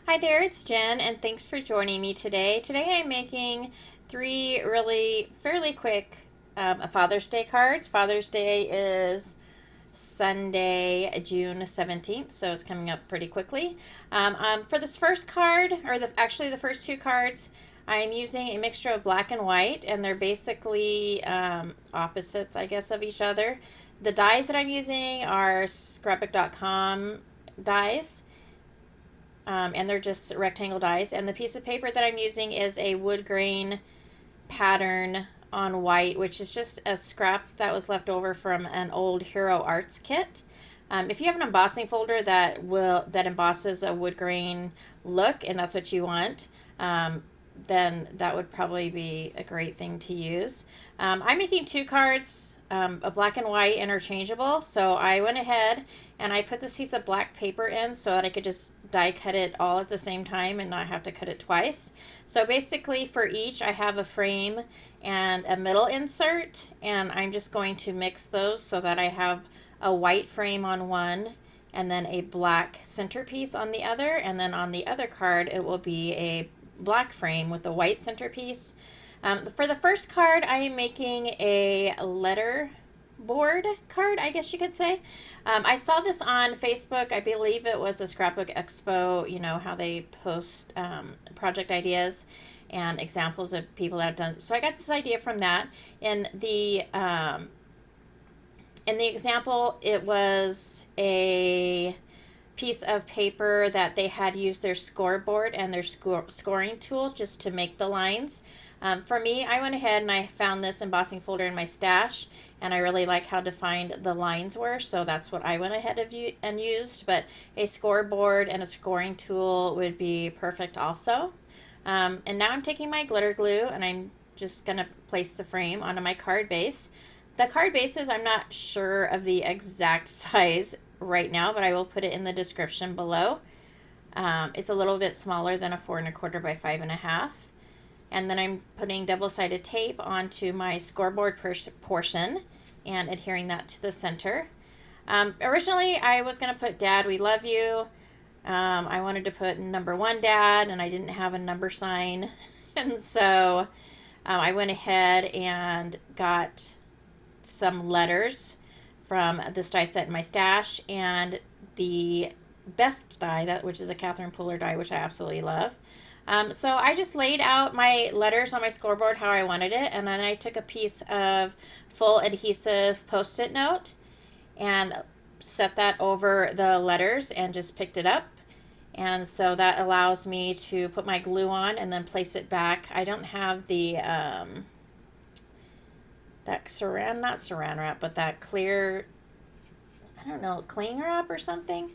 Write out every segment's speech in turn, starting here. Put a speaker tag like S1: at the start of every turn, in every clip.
S1: Hi there, it's Jen, and thanks for joining me today. Today I'm making three really fairly quick Father's Day cards. Father's Day is Sunday, June 17th, so it's coming up pretty quickly. For this first card, or actually the first two cards, I'm using a mixture of black and white, and they're basically opposites, I guess, of each other. The dies that I'm using are scrapbook.com dies. And they're just rectangle dies. And the piece of paper that I'm using is a wood grain pattern on white, which is just a scrap that was left over from an old Hero Arts kit. If you have an embossing folder that embosses a wood grain look, and that's what you want, then that would probably be a great thing to use. I'm making two cards, a black and white interchangeable, so I went ahead and I put this piece of black paper in so that I could just die cut it all at the same time and not have to cut it twice. So basically for each I have a frame and a middle insert, and I'm just going to mix those so that I have a white frame on one and then a black centerpiece on the other, and then on the other card it will be a black frame with a white centerpiece. For the first card, I am making a letter board card, I guess you could say. I saw this on Facebook. I believe it was a Scrapbook Expo, you know, how they post project ideas and examples of people that have done. So I got this idea from that. In the example, it was a piece of paper that they had used their scoreboard and their scoring tool just to make the lines. For me, I went ahead and I found this embossing folder in my stash, and I really like how defined the lines were, so that's what I went ahead and used. But a scoreboard and a scoring tool would be perfect also. And now I'm taking my glitter glue and I'm just going to place the frame onto my card base. The card bases, I'm not sure of the exact size right now, but I will put it in the description below. It's a little bit smaller than a 4 1/4 by 5 1/2. And then I'm putting double-sided tape onto my scoreboard portion and adhering that to the center. Originally, I was going to put Dad, we love you. I wanted to put number 1 Dad, and I didn't have a number sign. And so I went ahead and got some letters from this die set in my stash, and the best die, which is a Catherine Pooler die, which I absolutely love. So I just laid out my letters on my scoreboard how I wanted it, and then I took a piece of full adhesive Post-it note and set that over the letters and just picked it up. And so that allows me to put my glue on and then place it back. I don't have the that not saran wrap, but that clear, I don't know, cling wrap or something.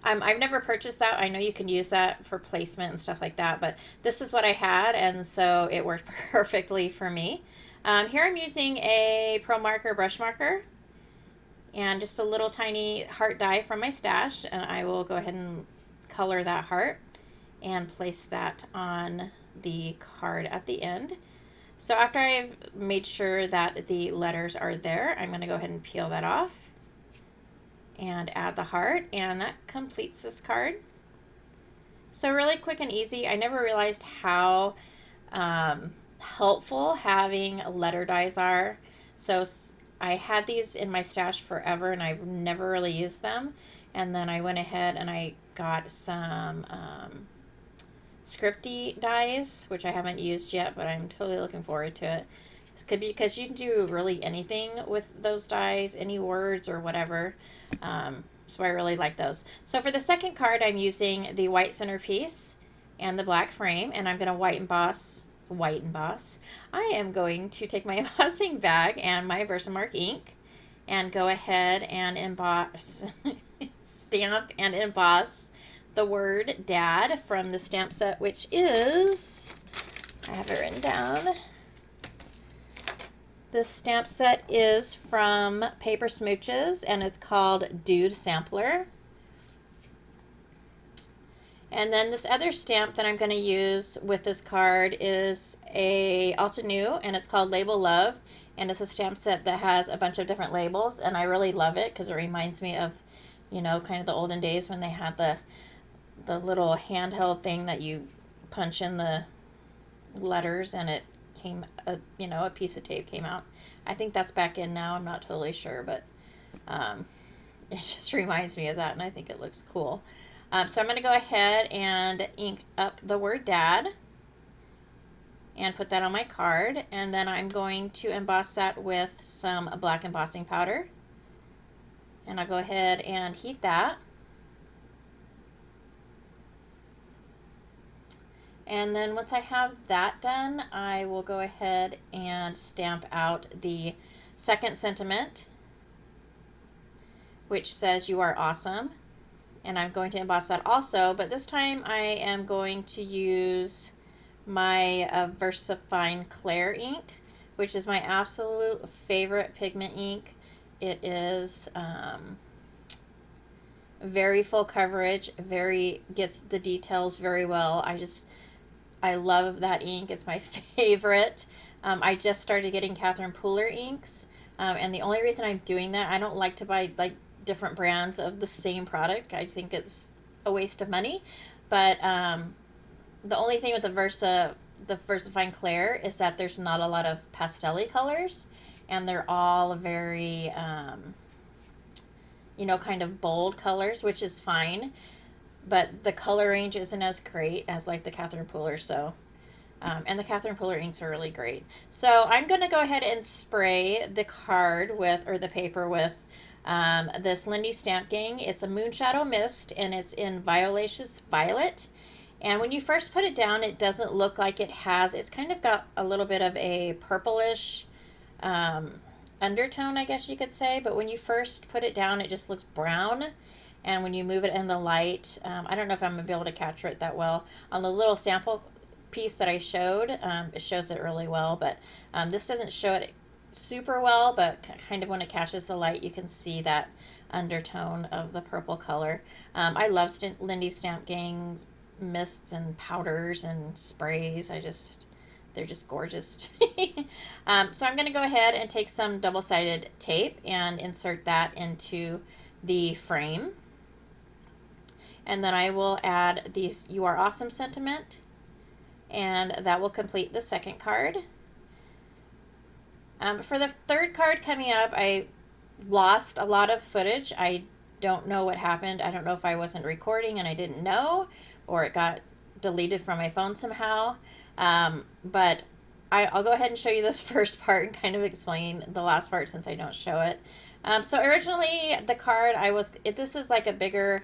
S1: I've never purchased that. I know you can use that for placement and stuff like that, but this is what I had, and so it worked perfectly for me. Here I'm using a Pro Marker brush marker and just a little tiny heart die from my stash, and I will go ahead and color that heart and place that on the card at the end. So after I've made sure that the letters are there, I'm going to go ahead and peel that off and add the heart, and that completes this card. So really quick and easy. I never realized how helpful having letter dies are. So I had these in my stash forever and I've never really used them, and then I went ahead and I got some scripty dies, which I haven't used yet, but I'm totally looking forward to it. Because you can do really anything with those dies, any words or whatever. So I really like those. So for the second card, I'm using the white centerpiece and the black frame, and I'm going to white emboss. I am going to take my embossing bag and my Versamark ink and go ahead and emboss, stamp and emboss the word Dad from the stamp set, which is, I have it written down. This stamp set is from Paper Smooches, and it's called Dude Sampler. And then this other stamp that I'm going to use with this card is a Altenew, and it's called Label Love. And it's a stamp set that has a bunch of different labels, and I really love it because it reminds me of, you know, kind of the olden days when they had the little handheld thing that you punch in the letters and it came, a piece of tape came out. I think that's back in now. I'm not totally sure, but it just reminds me of that, and I think it looks cool. So I'm going to go ahead and ink up the word Dad and put that on my card, and then I'm going to emboss that with some black embossing powder, and I'll go ahead and heat that. And then once I have that done, I will go ahead and stamp out the second sentiment, which says "You are awesome." And I'm going to emboss that also, but this time I am going to use my VersaFine Clair ink, which is my absolute favorite pigment ink. It is very full coverage, gets the details very well. I love that ink. It's my favorite. I just started getting Catherine Pooler inks, and the only reason I'm doing that, I don't like to buy like different brands of the same product. I think it's a waste of money. But the only thing with the VersaFine Clair is that there's not a lot of pastel-y colors, and they're all very kind of bold colors, which is fine, but the color range isn't as great as like the Catherine Pooler. So and the Catherine Pooler inks are really great. So I'm going to go ahead and spray the card or the paper with this Lindy Stamp Gang. It's a Moonshadow Mist, and it's in Violaceous Violet. And when you first put it down, it doesn't look like it's kind of got a little bit of a purplish undertone, I guess you could say. But when you first put it down, it just looks brown. And when you move it in the light, I don't know if I'm going to be able to capture it that well. On the little sample piece that I showed, it shows it really well. But this doesn't show it super well, but kind of when it catches the light, you can see that undertone of the purple color. I love Lindy Stamp Gang's mists and powders and sprays. They're just gorgeous to me. So I'm going to go ahead and take some double-sided tape and insert that into the frame. And then I will add these "You Are Awesome" sentiment, and that will complete the second card. For the third card coming up, I lost a lot of footage. I don't know what happened. I don't know if I wasn't recording and I didn't know, or it got deleted from my phone somehow. But I'll go ahead and show you this first part and kind of explain the last part since I don't show it. So originally the card this is like a bigger,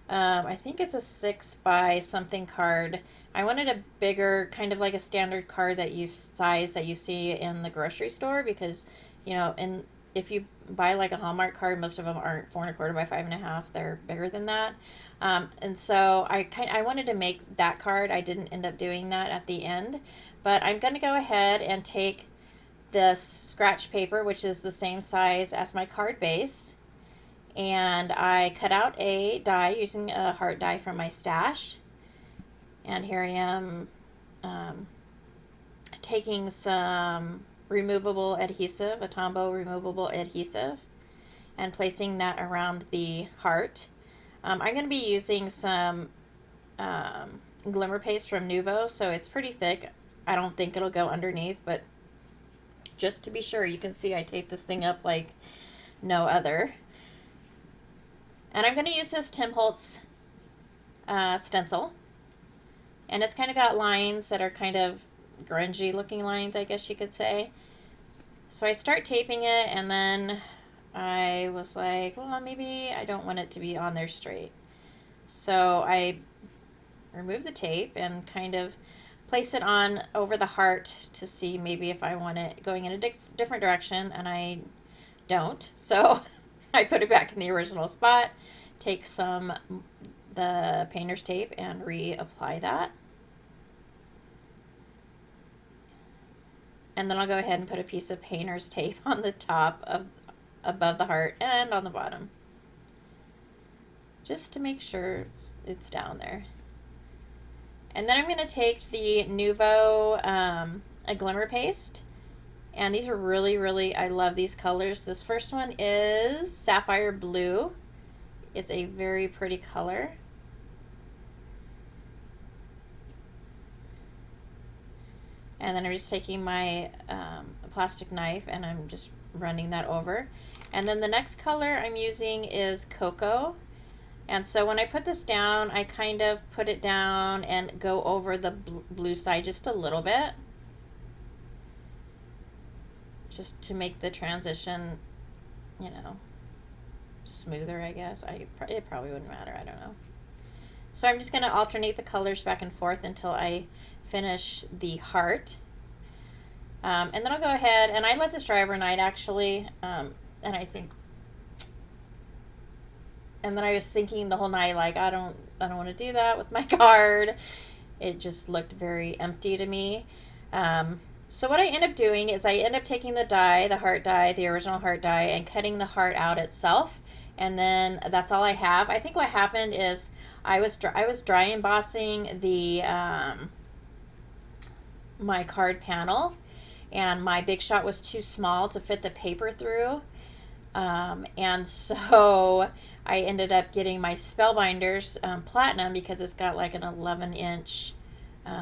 S1: I think it's a 6 by something card. I wanted a bigger, kind of like a standard card that you see in the grocery store, because if you buy like a Hallmark card, most of them aren't 4 1/4 by 5 1/2. They're bigger than that. And so I wanted to make that card. I didn't end up doing that at the end, but I'm going to go ahead and take this scratch paper, which is the same size as my card base, and I cut out a die using a heart die from my stash. And here I am taking some removable adhesive, a Tombow removable adhesive, and placing that around the heart. I'm going to be using some glimmer paste from Nuvo, so it's pretty thick. I don't think it'll go underneath, but just to be sure, you can see I taped this thing up like no other. And I'm going to use this Tim Holtz stencil. And it's kind of got lines that are kind of grungy looking lines, I guess you could say. So I start taping it, and then I was like, well, maybe I don't want it to be on there straight. So I remove the tape and kind of place it on over the heart to see maybe if I want it going in a different direction, and I don't. So I put it back in the original spot, take the painter's tape and reapply that. And then I'll go ahead and put a piece of painter's tape on the top above the heart and on the bottom, just to make sure it's down there. And then I'm going to take the Nuvo a glimmer paste, and these are really, I love these colors. This first one is Sapphire Blue. It's a very pretty color. And then I'm just taking my plastic knife and I'm just running that over. And then the next color I'm using is Cocoa. And so when I put this down, I kind of put it down and go over the blue side just a little bit, just to make the transition, you know, smoother, I guess. It probably wouldn't matter, I don't know. So I'm just going to alternate the colors back and forth until I finish the heart. And then I'll go ahead, and I let this dry overnight actually, and I think, and then I was thinking the whole night, like, I don't want to do that with my card. It just looked very empty to me. So what I end up doing is I end up taking the die, the heart die, the original heart die, and cutting the heart out itself. And then that's all I have. I think what happened is I was dry embossing the my card panel, and my Big Shot was too small to fit the paper through. And so I ended up getting my Spellbinders Platinum because it's got like an 11-inch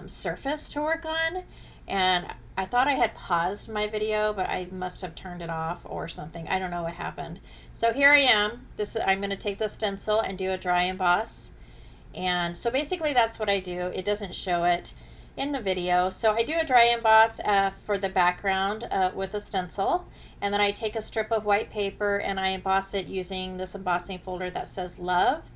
S1: surface to work on. And I thought I had paused my video, but I must have turned it off or something. I don't know what happened. So here I am. I'm going to take the stencil and do a dry emboss. And so basically that's what I do. It doesn't show it in the video. So I do a dry emboss for the background with a stencil. And then I take a strip of white paper and I emboss it using this embossing folder that says Love.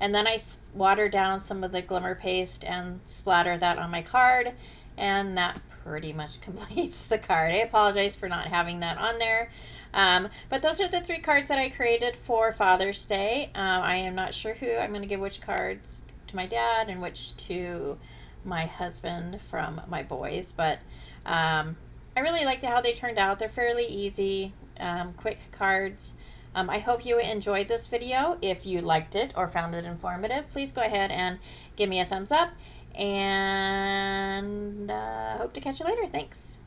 S1: And then I water down some of the glimmer paste and splatter that on my card. And that pretty much completes the card. I apologize for not having that on there. But those are the 3 cards that I created for Father's Day. I am not sure who I'm going to give which cards to my dad and which to my husband from my boys. But I really like how they turned out. They're fairly easy, quick cards. I hope you enjoyed this video. If you liked it or found it informative, please go ahead and give me a thumbs up. And hope to catch you later. Thanks.